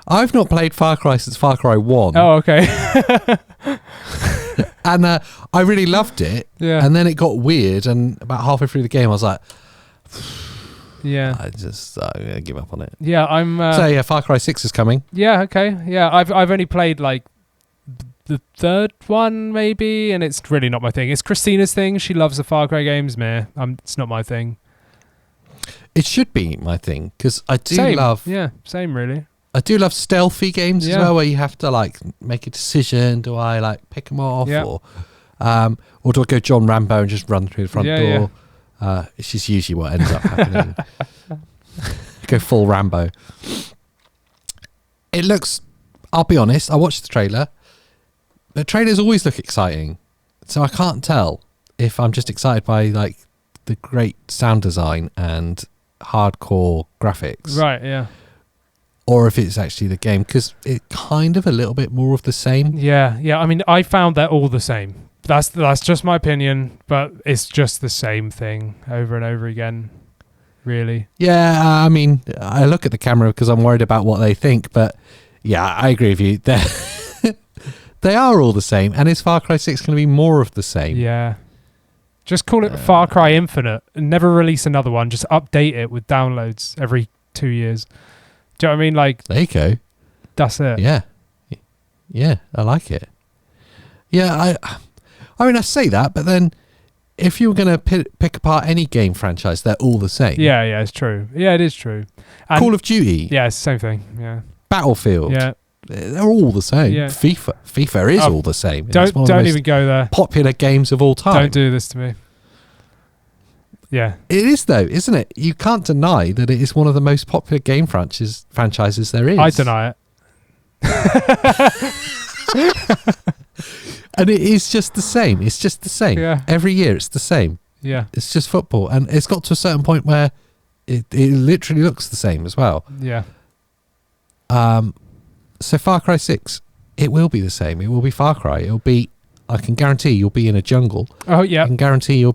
I've not played Far Cry since Far Cry 1. Oh, okay. And I really loved it. Yeah. And then it got weird. And about halfway through the game, I was like, Yeah. I'm going to give up on it. Yeah, I'm... so, yeah, Far Cry 6 is coming. Yeah, okay. Yeah, I've only played, like, the third one, maybe, and it's really not my thing. It's Christina's thing. She loves the Far Cry games. Meh. It's not my thing. It should be my thing, because I do Same. love... Yeah, same, really. I do love stealthy games as Yeah. well, where you have to like make a decision. Do I like pick them off, Yeah. or do I go John Rambo and just run through the front Yeah, door? It's just usually what ends up happening. Go full Rambo. It looks. I'll be honest. I watched the trailer. The trailers always look exciting, so I can't tell if I'm just excited by like the great sound design and hardcore graphics, Right, yeah. or if it's actually the game, because it's kind of a little bit more of the same. Yeah, yeah. I mean, I found they're all the same. That's just my opinion, but it's just the same thing over and over again, really. Yeah, I mean, I look at the camera because I'm worried about what they think, but yeah, I agree with you. They are all the same, and is Far Cry 6 going to be more of the same? Yeah. Just call it Far Cry Infinite and never release another one. Just update it with downloads every 2 years. Do you know what I mean? Like, There you go. that's it. Yeah. Yeah, I like it. Yeah, I mean, I say that, but then if you were going to pick apart any game franchise, they're all the same. Yeah, it's true. Yeah, it is true. And Call of Duty, yeah, it's the same thing. Yeah. Battlefield, Yeah. they're all the same. Yeah. FIFA is all the same. It's one of the Don't most even go there. popular games of all time. Don't do this to me. Yeah. It is though, isn't it? You can't deny that it is one of the most popular game franchises there is. I deny it. And it is just the same. It's just the same. Yeah. Every year it's the same. Yeah. It's just football. And it's got to a certain point where it literally looks the same as well. Yeah. So Far Cry 6, it will be the same. It will be Far Cry. It'll be, I can guarantee you'll be in a jungle. Oh, yeah. I can guarantee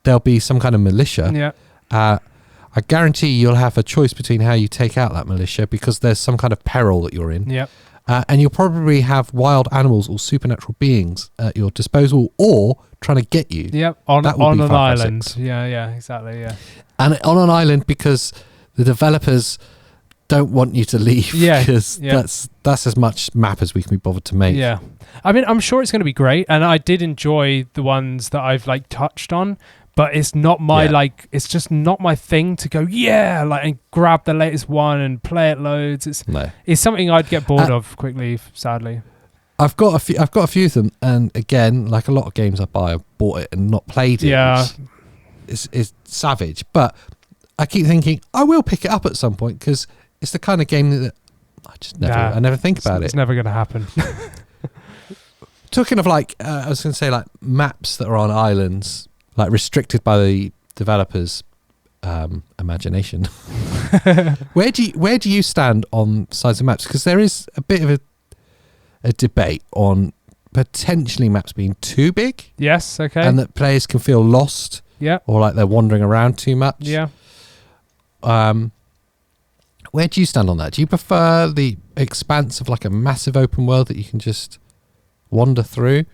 there'll be some kind of militia. Yeah. I guarantee you'll have a choice between how you take out that militia because there's some kind of peril that you're in. Yeah. And you'll probably have wild animals or supernatural beings at your disposal or trying to get you. Yep. On That would be an Far Cry island. 6. Yeah, exactly. Yeah. And on an island because the developers don't want you to leave. Yeah, Because yeah. that's as much map as we can be bothered to make. Yeah. I mean, I'm sure it's going to be great. And I did enjoy the ones that I've like touched on, but it's not my it's just not my thing to go, and grab the latest one and play it loads. It's something I'd get bored of quickly, sadly. I've got a few of them, and again, like a lot of games I buy, I've bought it and not played it. Yeah. It's savage, but I keep thinking I will pick it up at some point because it's the kind of game that I never think about it. It's never going to happen. Talking of like, I was going to say like maps that are on islands, like restricted by the developers' imagination. Where do you stand on size of maps? Because there is a bit of a debate on potentially maps being too big. Yes. Okay. And that players can feel lost. Yeah. Or like they're wandering around too much. Yeah. Where do you stand on that? Do you prefer the expanse of like a massive open world that you can just wander through?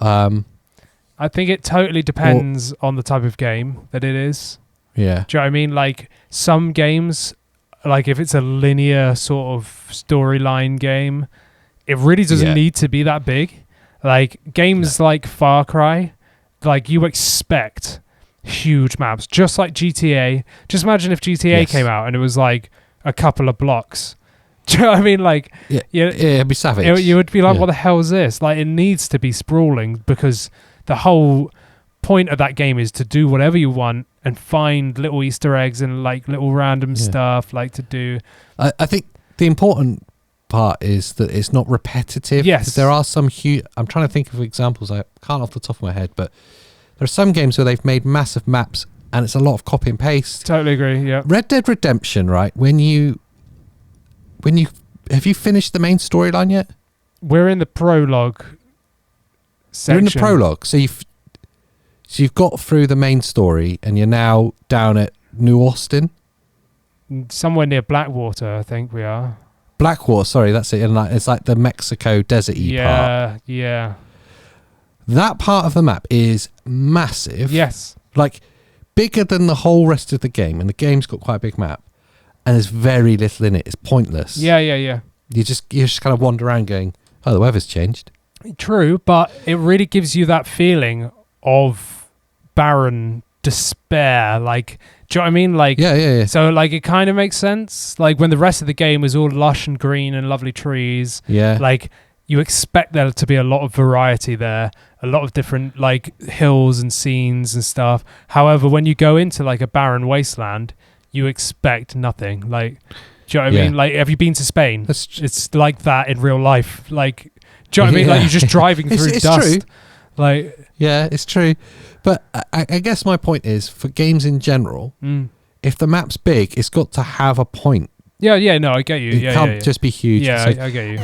I think it totally depends on the type of game that it is. Yeah. Do you know what I mean? Like some games, like if it's a linear sort of storyline game, it really doesn't need to be that big. Like games like Far Cry, like you expect huge maps, just like GTA. Just imagine if GTA came out and it was like a couple of blocks. Do you know what I mean? Like, it'd be savage. You would be like, what the hell is this? Like, it needs to be sprawling because the whole point of that game is to do whatever you want and find little Easter eggs and like little random stuff like to do. I think the important part is that it's not repetitive. Yes. There are some huge... I'm trying to think of examples. I can't off the top of my head, but there are some games where they've made massive maps and it's a lot of copy and paste. Totally agree, yeah. Red Dead Redemption, right? When you have you finished the main storyline yet? We're in the prologue section. You're in the prologue. So you've got through the main story and you're now down at New Austin. Somewhere near Blackwater, I think we are. Blackwater, sorry, that's it. And like, it's like the Mexico desert-y part. Yeah. That part of the map is massive. Yes. Like, bigger than the whole rest of the game. And the game's got quite a big map. And there's very little in it. It's pointless. Yeah. You just kind of wander around going, oh, the weather's changed. True, but it really gives you that feeling of barren despair. Like, do you know what I mean? Like, yeah. So, like, it kind of makes sense. Like, when the rest of the game is all lush and green and lovely trees. Yeah. Like, you expect there to be a lot of variety there, a lot of different, like, hills and scenes and stuff. However, when you go into, like, a barren wasteland, you expect nothing. Like, do you know what I mean? Like, have you been to Spain? It's like that in real life. Like, do you know what I mean? Like, you're just driving through it's dust. True. Like, yeah, it's true. But I guess my point is, for games in general, if the map's big, it's got to have a point. Yeah, no, I get you. It can't just be huge. Yeah, So, I get you.